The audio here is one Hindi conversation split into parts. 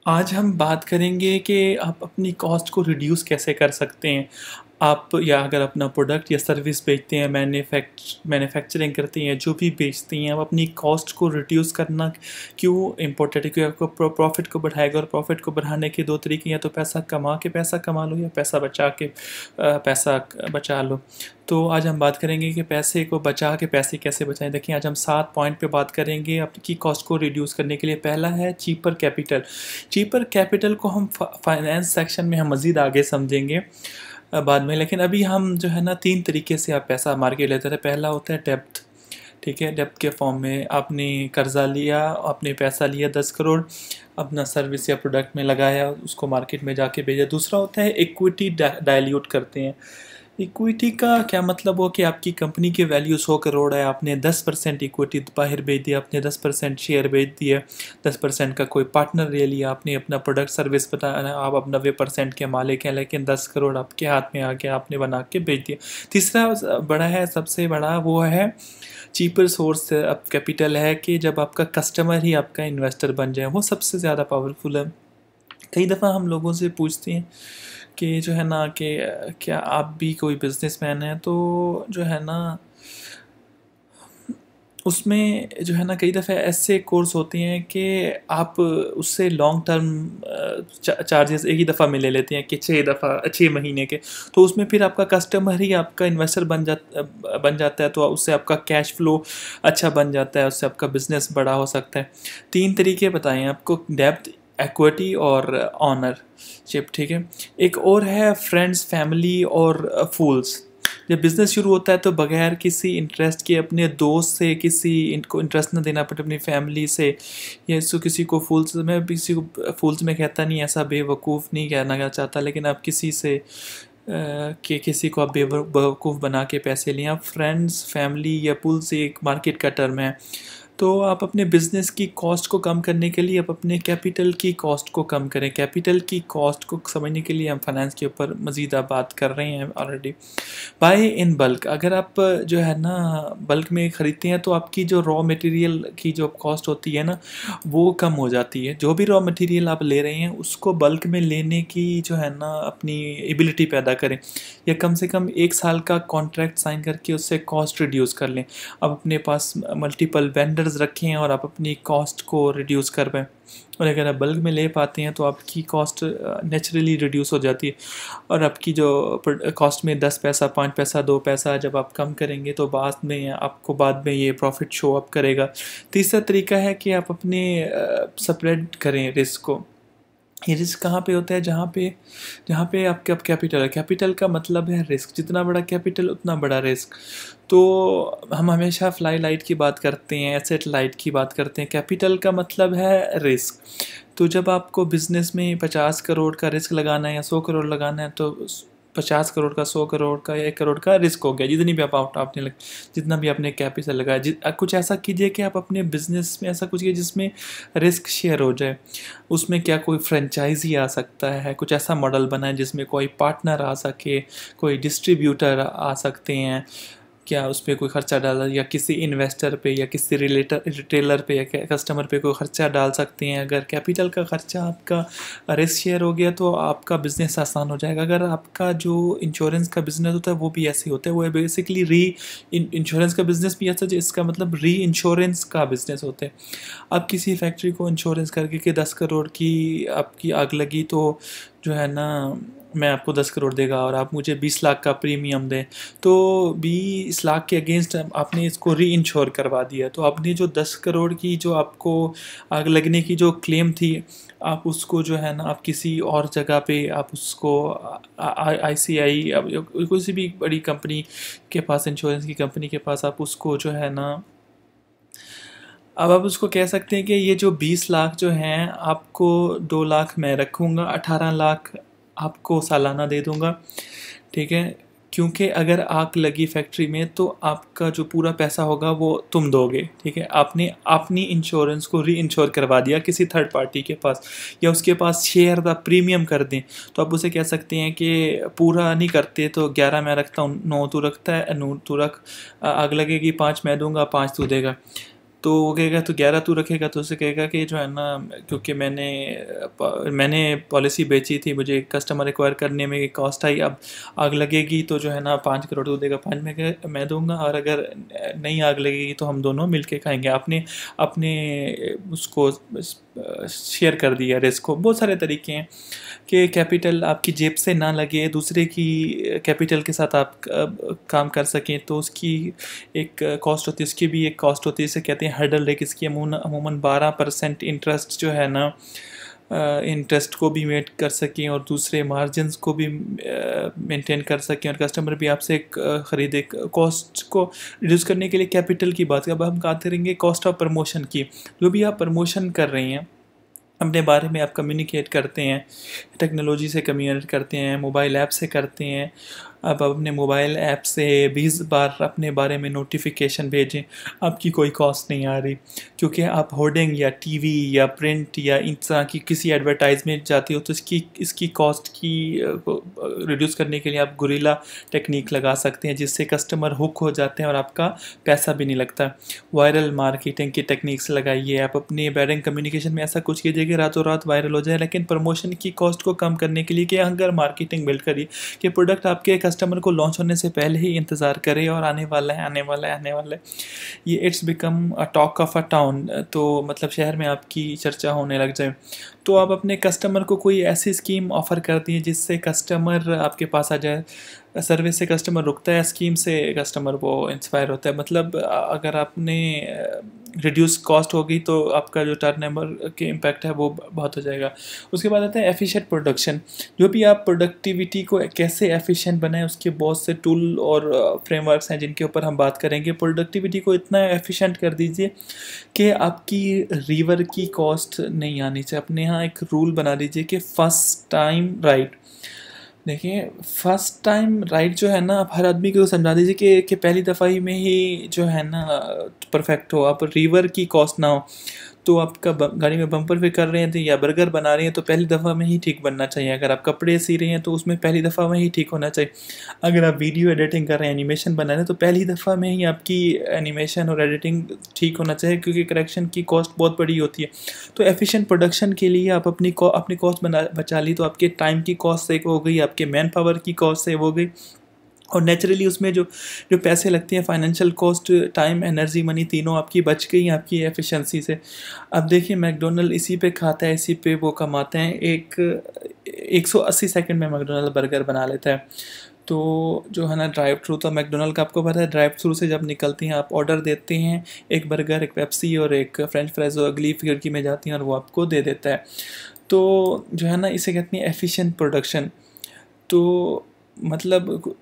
आज हम बात करेंगे कि आप अपनी कॉस्ट को रिड्यूस कैसे कर सकते हैं। आप या अगर अपना प्रोडक्ट या सर्विस बेचते हैं, मैन्युफैक्चरिंग करती हैं, जो भी बेचती हैं, आप अपनी कॉस्ट को रिड्यूस करना क्यों इम्पोर्टेंट है? क्योंकि आपको प्रॉफिट को बढ़ाएगा, और प्रॉफिट को बढ़ाने के दो तरीके हैं, तो पैसा कमा के पैसा कमा लो या पैसा बचा के पैसा बचा लो। तो आज हम बात करेंगे कि पैसे को बचा के पैसे कैसे बचाएं। देखिए, आज हम 7 पॉइंट पे बात करेंगे आपकी कॉस्ट को रिड्यूस करने के लिए। पहला है चीपर कैपिटल। चीपर कैपिटल को हम फाइनेंस सेक्शन में हम मज़ीद आगे समझेंगे बाद में, लेकिन अभी हम जो है ना 3 तरीके से आप पैसा मार्केट लेते हैं। पहला होता है डेप्थ। ठीक है, डेप्थ के फॉर्म में आपने कर्जा लिया, आपने पैसा लिया 10 करोड़, अपना सर्विस या प्रोडक्ट में लगाया, उसको मार्केट में जाके भेजा। दूसरा होता है इक्विटी डाइल्यूट करते हैं। इक्विटी का क्या मतलब हो कि आपकी कंपनी की वैल्यू 100 करोड़ है, आपने 10% इक्विटी बाहर भेज दिया, आपने 10% शेयर बेच दिया, 10% का कोई पार्टनर ले लिया, आपने अपना प्रोडक्ट सर्विस बताया, आप अब 90% के मालिक हैं, लेकिन 10 करोड़ आपके हाथ में आ गया, आपने बना के बेच दिया। तीसरा बड़ा है, सबसे बड़ा वो है चीपर सोर्स ऑफ कैपिटल है कि जब आपका कस्टमर ही आपका इन्वेस्टर बन जाए, वो सबसे ज़्यादा पावरफुल है। कई दफ़ा हम लोगों से पूछते हैं कि जो है ना कि क्या आप भी कोई बिजनेसमैन हैं, तो जो है ना उसमें जो है ना कई दफ़े ऐसे कोर्स होते हैं कि आप उससे लॉन्ग टर्म चार्जेस एक ही दफ़ा में ले लेते हैं कि 6 महीने के, तो उसमें फिर आपका कस्टमर ही आपका इन्वेस्टर बन जाता है, तो उससे आपका कैश फ्लो अच्छा बन जाता है, उससे आपका बिज़नेस बड़ा हो सकता है। 3 तरीके बताएं आपको, डेप्थ, एक्विटी और ऑनरशिप। ठीक है, एक और है फ्रेंड्स, फैमिली और फूल्स। जब बिज़नेस शुरू होता है तो बगैर किसी इंटरेस्ट के, अपने दोस्त से किसी इनको इंटरेस्ट ना देना पड़े, अपनी फैमिली से या इसको किसी को फूल्स, मैं किसी को फूल्स में कहता नहीं, ऐसा बेवकूफ़ नहीं कहना चाहता, लेकिन आप किसी से कि किसी को आप बेवकूफ़ बना के पैसे लें। आप फ्रेंड्स, फैमिली या पुल से एक मार्केट का टर्म है। तो आप अपने बिज़नेस की कॉस्ट को कम करने के लिए आप अपने कैपिटल की कॉस्ट को कम करें। कैपिटल की कॉस्ट को समझने के लिए हम फाइनेंस के ऊपर मज़ीद बात कर रहे हैं ऑलरेडी। बाय इन बल्क, अगर आप जो है ना बल्क में ख़रीदते हैं तो आपकी जो रॉ मटेरियल की जो कॉस्ट होती है ना, वो कम हो जाती है। जो भी रॉ मटेरियल आप ले रहे हैं उसको बल्क में लेने की जो है ना अपनी एबिलिटी पैदा करें, या कम से कम 1 साल का कॉन्ट्रैक्ट साइन करके उससे कॉस्ट रिड्यूस कर लें। अब अपने पास मल्टीपल वेंडर्स रखें और आप अपनी कॉस्ट को रिड्यूस कर पाएँ, और अगर आप बल्क में ले पाते हैं तो आपकी कॉस्ट नेचुरली रिड्यूस हो जाती है। और आपकी जो कॉस्ट में 10 पैसा, 5 पैसा, 2 पैसा जब आप कम करेंगे तो बाद में ये प्रॉफिट शो अप करेगा। तीसरा तरीका है कि आप अपने स्प्रेड करें रिस्क को। ये रिस्क कहाँ पे होता है? जहाँ पे आपका कैपिटल है। कैपिटल का मतलब है रिस्क, जितना बड़ा कैपिटल उतना बड़ा रिस्क। तो हम हमेशा फ्लाई लाइट की बात करते हैं, एसेट लाइट की बात करते हैं। कैपिटल का मतलब है रिस्क। तो जब आपको बिज़नेस में 50 करोड़ का रिस्क लगाना है या 100 करोड़ लगाना है, तो 50 करोड़ का, 100 करोड़ का या 1 करोड़ का रिस्क हो गया। जितनी भी आपने जितना भी आपने कैपिटल लगाया, कुछ ऐसा कीजिए कि आप अपने बिज़नेस में ऐसा कुछ कीजिए जिसमें रिस्क शेयर हो जाए। उसमें क्या कोई फ्रेंचाइजी आ सकता है, कुछ ऐसा मॉडल बनाए जिसमें कोई पार्टनर आ सके, कोई डिस्ट्रीब्यूटर आ सकते हैं। क्या उस पर कोई ख़र्चा डाला, या किसी इन्वेस्टर पे या किसी रिटेलर पे या कस्टमर पे कोई ख़र्चा डाल सकते हैं। अगर कैपिटल का ख़र्चा आपका रिस्क शेयर हो गया तो आपका बिज़नेस आसान हो जाएगा। अगर आपका जो इंश्योरेंस का बिज़नेस होता है वो भी ऐसे ही होता है, वो बेसिकली इंश्योरेंस का बिज़नेस भी ऐसा, इसका मतलब री इंश्योरेंस का बिज़नेस होता है। आप किसी फैक्ट्री को इंश्योरेंस करके कि 10 करोड़ की आपकी आग लगी, तो जो है ना मैं आपको 10 करोड़ देगा और आप मुझे 20 लाख का प्रीमियम दें, तो 20 लाख के अगेंस्ट आपने इसको री इंश्योर करवा दिया। तो आपने जो 10 करोड़ की जो आपको आग लगने की जो क्लेम थी, आप उसको जो है ना आप किसी और जगह पे आप उसको ICI किसी भी बड़ी कंपनी के पास, इंश्योरेंस की कंपनी के पास, आप उसको जो है ना, अब आप उसको कह सकते हैं कि ये जो 20 लाख जो हैं आपको 2 लाख मैं रखूँगा, 18 लाख आपको सालाना दे दूँगा। ठीक है, क्योंकि अगर आग लगी फैक्ट्री में तो आपका जो पूरा पैसा होगा वो तुम दोगे। ठीक है, आपने अपनी इंश्योरेंस को री इंश्योर करवा दिया किसी थर्ड पार्टी के पास, या उसके पास शेयर का प्रीमियम कर दें, तो आप उसे कह सकते हैं कि पूरा नहीं करते तो 11 मैं रखता हूँ, 9 तू रखता है, 9 तू रख, आग लगेगी 5 मैं दूंगा, 5 तू देगा। तो वो कहेगा तो 11 तू रखेगा, तो उसे कहेगा कि जो है ना, क्योंकि मैंने पॉलिसी बेची थी, मुझे कस्टमर एक्वायर करने में कॉस्ट आई, अब आग लगेगी तो जो है ना 5 करोड़ तू देगा, 5 मैं दूंगा, और अगर नहीं आग लगेगी तो हम दोनों मिलके खाएंगे। आपने अपने उसको शेयर कर दिया रिस्क को। बहुत सारे तरीके हैं कि कैपिटल आपकी जेब से ना लगे, दूसरे की कैपिटल के साथ आप काम कर सकें, तो उसकी एक कॉस्ट होती है, उसकी भी एक कॉस्ट होती है, इसे कहते हैं हर्डल रेट। इसकी अमूमन 12% इंटरेस्ट जो है ना, इंटरेस्ट को भी मेट कर सकें और दूसरे मार्जिन्स को भी मेंटेन कर सकें, और कस्टमर भी आपसे ख़रीदे। कॉस्ट को रिड्यूस करने के लिए कैपिटल की बात, अब हम बात करेंगे कॉस्ट ऑफ प्रमोशन की। जो भी आप प्रमोशन कर रहे हैं, अपने बारे में आप कम्युनिकेट करते हैं, टेक्नोलॉजी से कम्युनिकेट करते हैं, मोबाइल ऐप से करते हैं, अब अपने मोबाइल ऐप से 20 बार अपने बारे में नोटिफिकेशन भेजें, आपकी कोई कॉस्ट नहीं आ रही, क्योंकि आप होर्डिंग या टीवी या प्रिंट या इन तरह की किसी एडवर्टाइजमेंट जाती हो, तो इसकी कॉस्ट की रिड्यूस करने के लिए आप गुरिल्ला टेक्निक लगा सकते हैं, जिससे कस्टमर हुक हो जाते हैं और आपका पैसा भी नहीं लगता। वायरल मार्केटिंग की टेक्निक्स लगाइए, आप अपने ब्रांडिंग कम्युनिकेशन में ऐसा कुछ कीजिए कि रातों रात वायरल हो जाए। लेकिन प्रमोशन की कॉस्ट को कम करने के लिए कि अगर मार्केटिंग बिल्ड करिए कि प्रोडक्ट आपके कस्टमर को लॉन्च होने से पहले ही इंतज़ार करे और आने वाला है, आने वाला है, आने वाला है। ये it's become a talk of a town, तो मतलब शहर में आपकी चर्चा होने लग जाए। तो आप अपने कस्टमर को कोई ऐसी स्कीम ऑफ़र कर दिए जिससे कस्टमर आपके पास आ जाए। सर्विस से कस्टमर रुकता है, स्कीम से कस्टमर वो इंस्पायर होता है। मतलब अगर आपने रिड्यूस कॉस्ट होगी तो आपका जो टर्नओवर के इम्पैक्ट है वो बहुत हो जाएगा। उसके बाद आता है एफिशिएंट प्रोडक्शन। जो भी आप प्रोडक्टिविटी को कैसे एफिशिएंट बनाएं, उसके बहुत से टूल और फ्रेमवर्क्स हैं जिनके ऊपर हम बात करेंगे। प्रोडक्टिविटी को इतना एफिशिएंट कर दीजिए कि आपकी रिवर की कॉस्ट नहीं आनी चाहिए। अपने यहाँ एक रूल बना दीजिए कि फर्स्ट टाइम राइट। देखिए, फर्स्ट टाइम राइट जो है ना, आप हर आदमी को समझा दीजिए कि पहली दफ़ा ही में ही जो है ना परफेक्ट हो, आप रिवर की कॉस्ट ना हो। तो आपका गाड़ी में बम्पर फिट कर रहे हैं तो या बर्गर बना रहे हैं तो पहली दफ़ा में ही ठीक बनना चाहिए। अगर आप कपड़े सी रहे हैं तो उसमें पहली दफ़ा में ही ठीक होना चाहिए। अगर आप वीडियो एडिटिंग कर रहे हैं, एनिमेशन बना रहे हैं, तो पहली दफ़ा में ही आपकी एनिमेशन और एडिटिंग ठीक होना चाहिए, क्योंकि करेक्शन की कॉस्ट बहुत बड़ी होती है। तो एफिशिएंट प्रोडक्शन के लिए आप अपनी कॉस्ट बचा ली, तो आपके टाइम की कॉस्ट सेव हो गई, आपके मैन पावर की कॉस्ट सेव हो गई, और नेचुरली उसमें जो पैसे लगते हैं, financial cost, time, energy, money, तीनों आपकी बच गई आपकी एफिशिएंसी से। अब देखिए, मैकडोनल्ड इसी पे खाता है, इसी पे वो कमाते हैं। 180 सेकंड में मैकडोनल्ड बर्गर बना लेता है। तो जो है ना ड्राइव थ्रू, तो मैकडोनल्ड का आपको पता है, ड्राइव थ्रू से जब निकलती हैं आप ऑर्डर देते हैं, एक बर्गर, एक पेप्सी और एक फ्रेंच फ्राइज, अगली खिड़की में जाती हैं और वो आपको दे देता है। तो जो है ना, इसे कहते हैं एफिशिएंट प्रोडक्शन। तो मतलब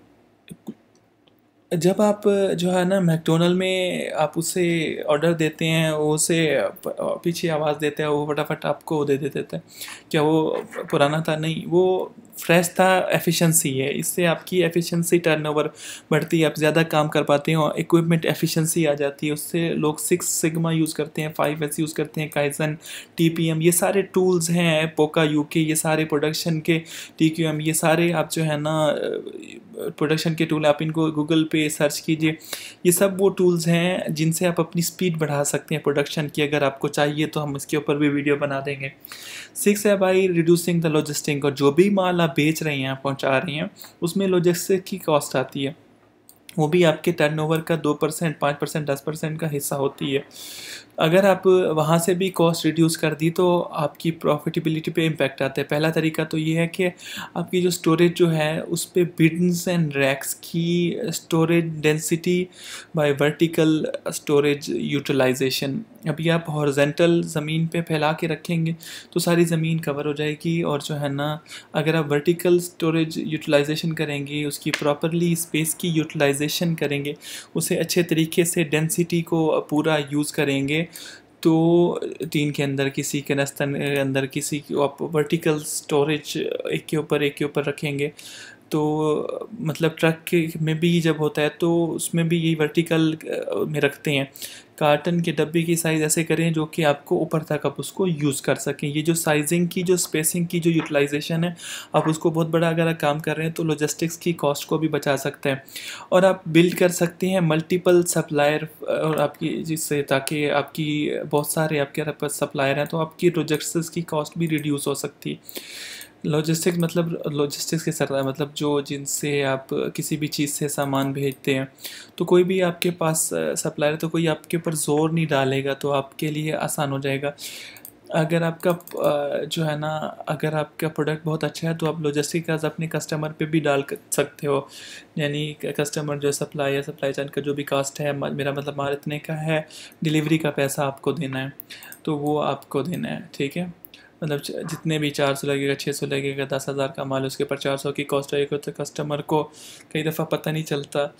जब आप जो है ना मैकडोनल्ड में आप उसे ऑर्डर देते हैं, वो उसे पीछे आवाज़ देता है, वो फटाफट आपको दे देता है। क्या वो पुराना था? नहीं, वो फ्रेश था। एफिशिएंसी है, इससे आपकी एफिशिएंसी, टर्नओवर बढ़ती है, आप ज़्यादा काम कर पाते हैं, और इक्विपमेंट एफिशिएंसी आ जाती है। उससे लोग 6 सिग्मा यूज़ करते हैं, 5S यूज़ करते हैं, काइजन, TPM, ये सारे टूल्स हैं, पोका यूके, ये सारे प्रोडक्शन के, TQM, ये सारे आप जो है ना प्रोडक्शन के टूल, आप इनको गूगल पे सर्च कीजिए। ये सब वो टूल्स हैं जिनसे आप अपनी स्पीड बढ़ा सकते हैं प्रोडक्शन की। अगर आपको चाहिए तो हम इसके ऊपर भी वीडियो बना देंगे। 6 है बाई रिड्यूसिंग द लॉजिस्टिक, और जो भी माल आप बेच रहे हैं, पहुंचा रहे हैं, उसमें लॉजिस्टिक की कॉस्ट आती है, वो भी आपके टर्नओवर का 2%, 5%, 10% का हिस्सा होती है। अगर आप वहाँ से भी कॉस्ट रिड्यूस कर दी तो आपकी प्रॉफिटेबिलिटी पे इम्पैक्ट आता है। पहला तरीका तो ये है कि आपकी जो स्टोरेज जो है उस पे बिन्स एंड रैक्स की storage density by vertical storage utilisation. अभी आप हॉरिजॉन्टल ज़मीन पे फैला के रखेंगे तो सारी ज़मीन कवर हो जाएगी, और जो है ना अगर आप वर्टिकल स्टोरेज यूटिलाइजेशन करेंगे, उसकी प्रॉपरली स्पेस की यूटिलाइजेशन करेंगे, उसे अच्छे तरीके से डेंसिटी को पूरा यूज़ करेंगे, तो टीन के अंदर किसी के नस्तन के अंदर किसी को आप वर्टिकल स्टोरेज एक के ऊपर रखेंगे, तो मतलब ट्रक के में भी जब होता है तो उसमें भी यही वर्टिकल में रखते हैं। कार्टन के डब्बे की साइज़ ऐसे करें जो कि आपको ऊपर तक आप उसको यूज़ कर सकें। ये जो साइजिंग की, जो स्पेसिंग की जो यूटिलाइजेशन है, आप उसको बहुत बड़ा अगर आप काम कर रहे हैं तो लॉजिस्टिक्स की कॉस्ट को भी बचा सकते हैं। और आप बिल्ड कर सकते हैं मल्टीपल सप्लायर और आपकी, जिससे ताकि आपकी बहुत सारे आपके पास सप्लायर हैं तो आपकी लॉजिस्टिक्स की कॉस्ट भी रिड्यूस हो सकती है। लॉजिस्टिक्स मतलब लॉजिस्टिक्स के सर मतलब जो जिनसे आप किसी भी चीज़ से सामान भेजते हैं, तो कोई भी आपके पास सप्लायर, तो कोई आपके ऊपर ज़ोर नहीं डालेगा, तो आपके लिए आसान हो जाएगा। अगर आपका जो है ना, अगर आपका प्रोडक्ट बहुत अच्छा है तो आप लॉजिस्टिक का अपने कस्टमर पे भी डाल सकते हो। यानी कस्टमर जो सप्लाई चैन का जो भी कास्ट है, मेरा मतलब माल इतने का है, डिलीवरी का पैसा आपको देना है, तो वो आपको देना है, ठीक है। मतलब जितने भी 400 लगेगा, 600 लगेगा, 10,000 का माल उसके ऊपर 400 की कॉस्ट आएगी, तो कस्टमर को कई दफ़ा पता नहीं चलता।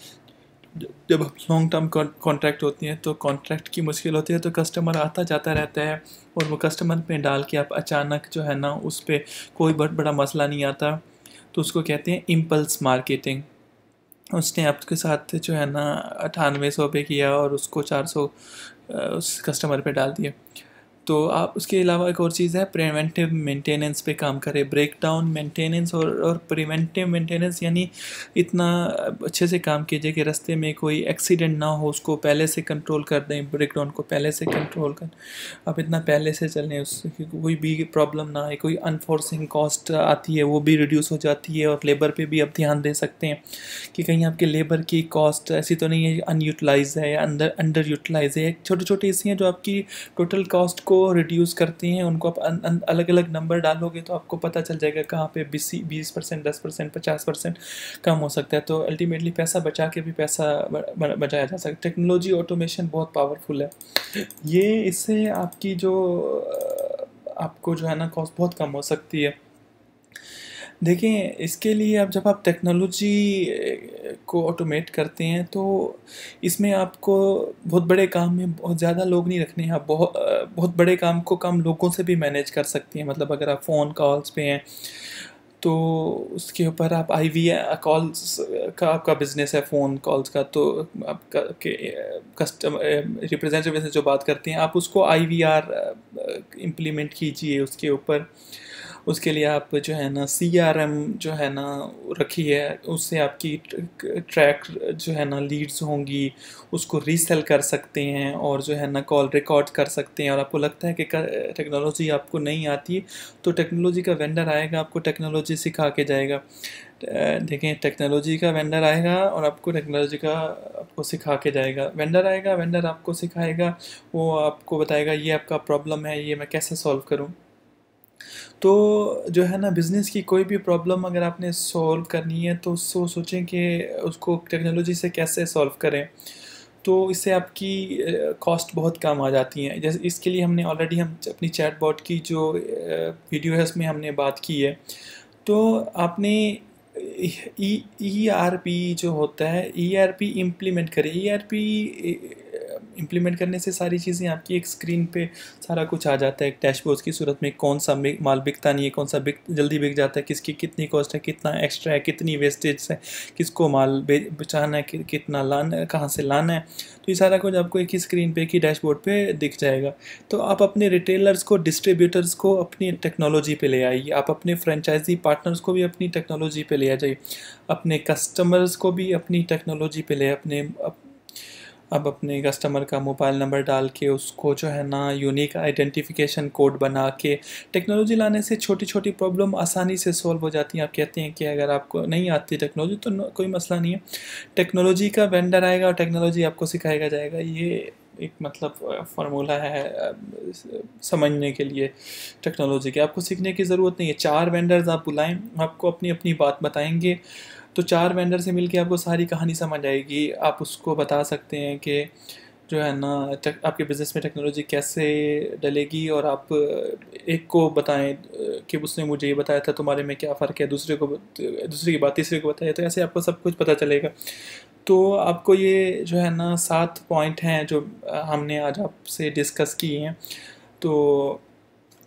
जब लॉन्ग टर्म कॉन्ट्रैक्ट होती हैं तो कॉन्ट्रैक्ट की मुश्किल होती है, तो कस्टमर आता जाता रहता है और वो कस्टमर पे डाल के आप अचानक जो है ना उस पर कोई बहुत बड़ा मसला नहीं आता, तो उसको कहते हैं इम्पल्स मार्केटिंग। उसने आपके साथ जो है ना 9800 पे किया और उसको 400 उस कस्टमर पे डाल दिया। तो आप उसके अलावा एक और चीज़ है, प्रिवेंटिव मेंटेनेंस पे काम करें। ब्रेक डाउन मेंटेनेंस और प्रिवेंटिव मेंटेनेंस, यानी इतना अच्छे से काम कीजिए कि रास्ते में कोई एक्सीडेंट ना हो, उसको पहले से कंट्रोल कर दें, ब्रेक डाउन को पहले से कंट्रोल कर, आप इतना पहले से चलें उससे कोई भी प्रॉब्लम ना आए। कोई अनफोर्सिंग कॉस्ट आती है वो भी रिड्यूस हो जाती है। और लेबर पे भी आप ध्यान दे सकते हैं कि कहीं आपके लेबर की कॉस्ट ऐसी तो नहीं है अनयूटिलाइज है या अंडर यूटिलाइज है। छोटी छोटी ऐसी हैं जो आपकी टोटल कॉस्ट को रिड्यूस करती हैं। उनको आप अलग अलग नंबर डालोगे तो आपको पता चल जाएगा कहाँ पे 20%, 10%, 50% कम हो सकता है। तो अल्टीमेटली पैसा बचा के भी पैसा बचाया जा सकता है। टेक्नोलॉजी ऑटोमेशन बहुत पावरफुल है ये, इससे आपकी जो आपको जो है ना कॉस्ट बहुत कम हो सकती है। देखें, इसके लिए आप जब आप टेक्नोलॉजी को ऑटोमेट करते हैं तो इसमें आपको बहुत बड़े काम में बहुत ज़्यादा लोग नहीं रखने हैं। आप बहुत बड़े काम को कम लोगों से भी मैनेज कर सकती हैं। मतलब अगर आप फ़ोन कॉल्स पे हैं तो उसके ऊपर आप IVR कॉल्स का आपका बिज़नेस है, फ़ोन कॉल्स का, तो आपका कस्टमर रिप्रेजेंटेटिव से जो बात करते हैं आप उसको IVR इम्प्लीमेंट कीजिए उसके ऊपर। उसके लिए आप जो है ना CRM जो है ना रखी है, उससे आपकी ट्रैक जो है ना लीड्स होंगी, उसको रीसेल कर सकते हैं और जो है ना कॉल रिकॉर्ड कर सकते हैं। और आपको लगता है कि टेक्नोलॉजी आपको नहीं आती, तो टेक्नोलॉजी का वेंडर आएगा, आपको टेक्नोलॉजी सिखा के जाएगा। देखें, टेक्नोलॉजी का वेंडर आएगा और आपको टेक्नोलॉजी का आपको सिखा के जाएगा। वेंडर आएगा, वेंडर आपको सिखाएगा, वो आपको बताएगा ये आपका प्रॉब्लम है, ये मैं कैसे सॉल्व करूँ। तो जो है ना बिज़नेस की कोई भी प्रॉब्लम अगर आपने सॉल्व करनी है तो उसको सोचें कि उसको टेक्नोलॉजी से कैसे सॉल्व करें। तो इससे आपकी कॉस्ट बहुत कम आ जाती हैं। जैसे इसके लिए हमने ऑलरेडी हम अपनी चैटबॉट की जो वीडियो है उसमें हमने बात की है। तो आपने ERP जो होता है, ERP इम्प्लीमेंट करें। ERP इम्प्लीमेंट करने से सारी चीज़ें आपकी एक स्क्रीन पे सारा कुछ आ जाता है, एक डैशबोर्ड की सूरत में। कौन सा माल बिकता नहीं है, कौन सा जल्दी बिक जाता है, किसकी कितनी कॉस्ट है, कितना एक्स्ट्रा है, कितनी वेस्टेज है, किसको माल बचाना है, कितना लाना है, कहाँ से लाना है। तो ये सारा कुछ आपको एक ही स्क्रीन पे, एक ही डैशबोर्ड पे दिख जाएगा। तो आप अपने रिटेलर्स को, डिस्ट्रीब्यूटर्स को अपनी टेक्नोलॉजी पे ले आइए। आप अपने फ्रेंचाइजी पार्टनर्स को भी अपनी टेक्नोलॉजी पे ले आ जाइए। अपने कस्टमर्स को भी अपनी टेक्नोलॉजी पे ले अब अपने कस्टमर का मोबाइल नंबर डाल के उसको जो है ना यूनिक आइडेंटिफिकेशन कोड बना के, टेक्नोलॉजी लाने से छोटी छोटी प्रॉब्लम आसानी से सॉल्व हो जाती हैं। आप कहते हैं कि अगर आपको नहीं आती टेक्नोलॉजी तो कोई मसला नहीं है, टेक्नोलॉजी का वेंडर आएगा और टेक्नोलॉजी आपको सिखाएगा जाएगा। ये एक मतलब फार्मूला है समझने के लिए टेक्नोलॉजी के। आपको सीखने की ज़रूरत नहीं है। 4 वेंडर्स आप बुलाएं, आपको अपनी अपनी बात बताएंगे, तो 4 वेंडर से मिलके आपको सारी कहानी समझ आएगी। आप उसको बता सकते हैं कि जो है ना आपके बिज़नेस में टेक्नोलॉजी कैसे डलेगी, और आप एक को बताएं कि उसने मुझे ये बताया था, तुम्हारे में क्या फ़र्क है, दूसरे की बात तीसरे को बताया, तो ऐसे आपको सब कुछ पता चलेगा। तो आपको ये जो है ना 7 पॉइंट हैं जो हमने आज आपसे डिस्कस किए हैं। तो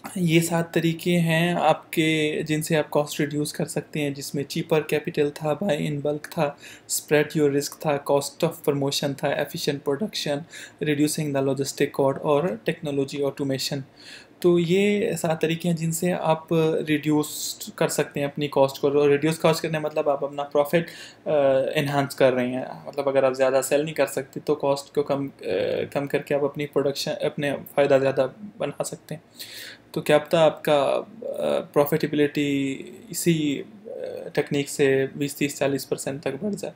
ये 7 तरीके हैं आपके जिनसे आप कॉस्ट रिड्यूस कर सकते हैं, जिसमें चीपर कैपिटल था, बाय इन बल्क था, स्प्रेड योर रिस्क था, कॉस्ट ऑफ प्रमोशन था, efficient production, reducing the logistic cost और टेक्नोलॉजी ऑटोमेशन। तो ये 7 तरीके हैं जिनसे आप रिड्यूस कर सकते हैं अपनी कॉस्ट को। और रिड्यूस कॉस्ट करने मतलब आप अपना प्रॉफिट एनहांस कर रहे हैं। मतलब अगर आप ज़्यादा सेल नहीं कर सकते तो कॉस्ट को कम करके आप अपनी प्रोडक्शन अपने फ़ायदा ज़्यादा बना सकते हैं। तो क्या पता आपका प्रॉफिटेबिलिटी इसी टेक्निक से 20 30 40% तक बढ़ जाए।